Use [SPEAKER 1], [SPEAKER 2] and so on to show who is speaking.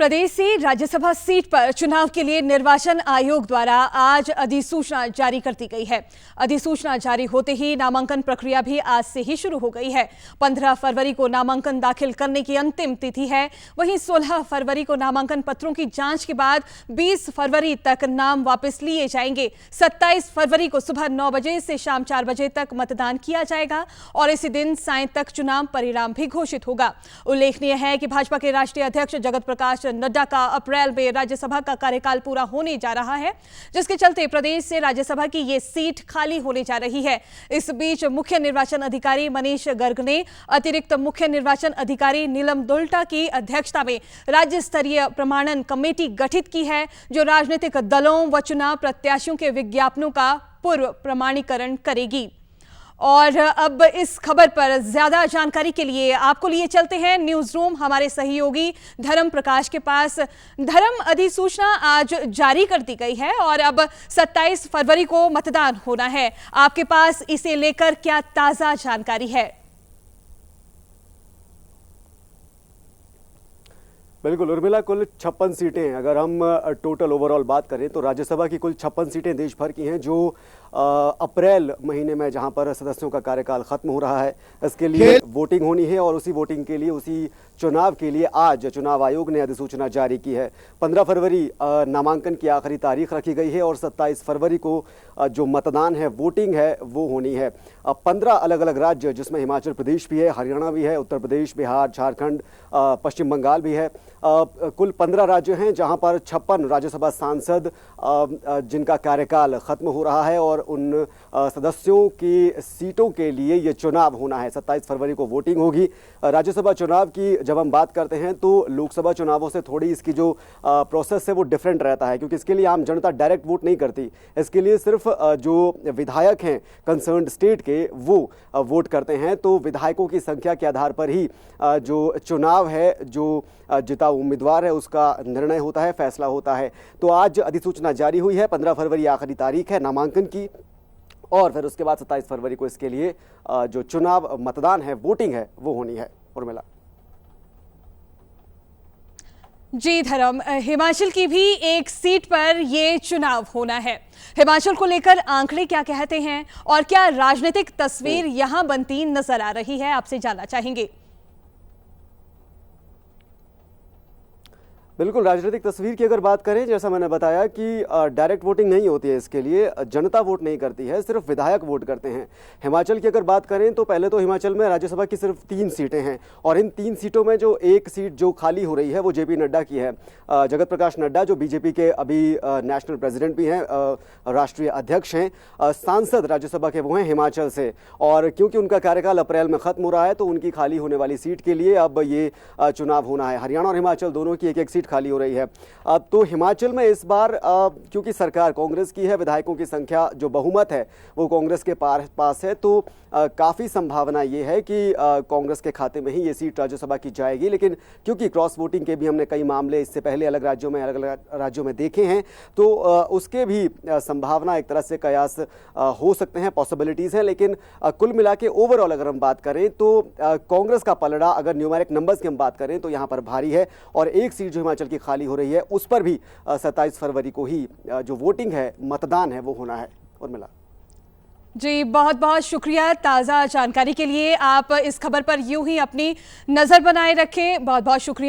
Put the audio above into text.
[SPEAKER 1] प्रदेश से राज्यसभा सीट पर चुनाव के लिए निर्वाचन आयोग द्वारा आज अधिसूचना जारी कर दी गई है। अधिसूचना जारी होते ही नामांकन प्रक्रिया भी आज से ही शुरू हो गई है। 15 फरवरी को नामांकन दाखिल करने की अंतिम तिथि है। वहीं 16 फरवरी को नामांकन पत्रों की जांच के बाद 20 फरवरी तक नाम वापस लिए जाएंगे। 27 फरवरी को सुबह 9 बजे से शाम 4 बजे तक मतदान किया जाएगा और इसी दिन सायं तक चुनाव परिणाम भी घोषित होगा। उल्लेखनीय है कि भाजपा के राष्ट्रीय अध्यक्ष जगत प्रकाश नड्डा का अप्रैल में राज्यसभा का कार्यकाल पूरा होने जा रहा है, जिसके चलते प्रदेश से राज्यसभा की ये सीट खाली होने जा रही है। इस बीच मुख्य निर्वाचन अधिकारी मनीष गर्ग ने अतिरिक्त मुख्य निर्वाचन अधिकारी नीलम दुल्टा की अध्यक्षता में राज्य स्तरीय प्रमाणन कमेटी गठित की है, जो राजनीतिक दलों व चुनाव प्रत्याशियों के विज्ञापनों का पूर्व प्रमाणीकरण करेगी। और अब इस खबर पर ज्यादा जानकारी के लिए आपको लिए चलते हैं न्यूज रूम हमारे सहयोगी धर्म प्रकाश के पास। धर्म, अधिसूचना आज जारी कर दी गई है और अब 27 फरवरी को मतदान होना है। आपके पास इसे लेकर क्या ताजा जानकारी है?
[SPEAKER 2] बिल्कुल उर्मिला, कुल 56 सीटें हैं। अगर हम टोटल ओवरऑल बात करें तो राज्यसभा की कुल 56 सीटें देश भर की हैं, जो अप्रैल महीने में जहां पर सदस्यों का कार्यकाल खत्म हो रहा है, इसके लिए वोटिंग होनी है और उसी वोटिंग के लिए, उसी चुनाव के लिए आज चुनाव आयोग ने अधिसूचना जारी की है। 15 फरवरी नामांकन की आखिरी तारीख रखी गई है और 27 फरवरी को जो मतदान है, वोटिंग है, वो होनी है। 15 अलग अलग राज्य, जिसमें हिमाचल प्रदेश भी है, हरियाणा भी है, उत्तर प्रदेश, बिहार, झारखंड, पश्चिम बंगाल भी है। कुल 15 राज्य हैं जहां पर 56 राज्यसभा सांसद जिनका कार्यकाल खत्म हो रहा है और उन सदस्यों की सीटों के लिए ये चुनाव होना है। 27 फरवरी को वोटिंग होगी। राज्यसभा चुनाव की जब हम बात करते हैं तो लोकसभा चुनावों से थोड़ी इसकी जो प्रोसेस है वो डिफरेंट रहता है, क्योंकि इसके लिए आम जनता डायरेक्ट वोट नहीं करती। इसके लिए सिर्फ जो विधायक हैं कंसर्न्ड स्टेट के, वो वोट करते हैं। तो विधायकों की संख्या के आधार पर ही जो चुनाव है, जो जिता उम्मीदवार है, उसका निर्णय होता है, फैसला होता है। तो आज अधिसूचना जारी हुई है। 15 फरवरी आखिरी तारीख है नामांकन की और फिर उसके बाद 27 फरवरी को इसके लिए जो चुनाव मतदान है, वोटिंग है, वो होनी है। उर्मिला
[SPEAKER 1] जी धर्म, हिमाचल की भी एक सीट पर ये चुनाव होना है। हिमाचल को लेकर आंकड़े क्या कहते हैं और क्या राजनीतिक तस्वीर यहां बनती नजर आ रही है, आपसे जानना चाहेंगे।
[SPEAKER 2] बिल्कुल, राजनीतिक तस्वीर की अगर बात करें, जैसा मैंने बताया कि डायरेक्ट वोटिंग नहीं होती है। इसके लिए जनता वोट नहीं करती है, सिर्फ विधायक वोट करते हैं। हिमाचल की अगर बात करें तो पहले तो हिमाचल में राज्यसभा की सिर्फ 3 सीटें हैं और इन 3 सीटों में जो एक सीट जो खाली हो रही है वो जेपी नड्डा की है। जगत प्रकाश नड्डा, जो बीजेपी के अभी नेशनल प्रेसिडेंट भी हैं, राष्ट्रीय अध्यक्ष हैं, सांसद राज्यसभा के वो हैं हिमाचल से। और क्योंकि उनका कार्यकाल अप्रैल में खत्म हो रहा है तो उनकी खाली होने वाली सीट के लिए अब ये चुनाव होना है। हरियाणा और हिमाचल दोनों की एक-एक सीट खाली हो रही है। अब तो हिमाचल में इस बार क्योंकि सरकार कांग्रेस की है, विधायकों की संख्या जो बहुमत है वो कांग्रेस के पास है, तो काफी संभावना ये है कि कांग्रेस के खाते में ही ये सीट राज्यसभा की जाएगी। लेकिन क्योंकि क्रॉस वोटिंग के भी हमने कई मामले इससे पहले अलग राज्यों में देखे हैं, तो उसके भी संभावना, एक तरह से कयास हो सकते हैं, पॉसिबिलिटीज हैं। लेकिन कुल मिला के ओवरऑल अगर हम बात करें तो कांग्रेस का पलड़ा, अगर न्यूमेरिक नंबर्स की हम बात करें तो यहाँ पर भारी है और एक सीट जो हिमाचल की खाली हो रही है उस पर भी 27 फरवरी को ही जो वोटिंग है, मतदान है, वो होना है। और मिला
[SPEAKER 1] जी, बहुत बहुत शुक्रिया ताज़ा जानकारी के लिए। आप इस खबर पर यूं ही अपनी नज़र बनाए रखें। बहुत बहुत शुक्रिया।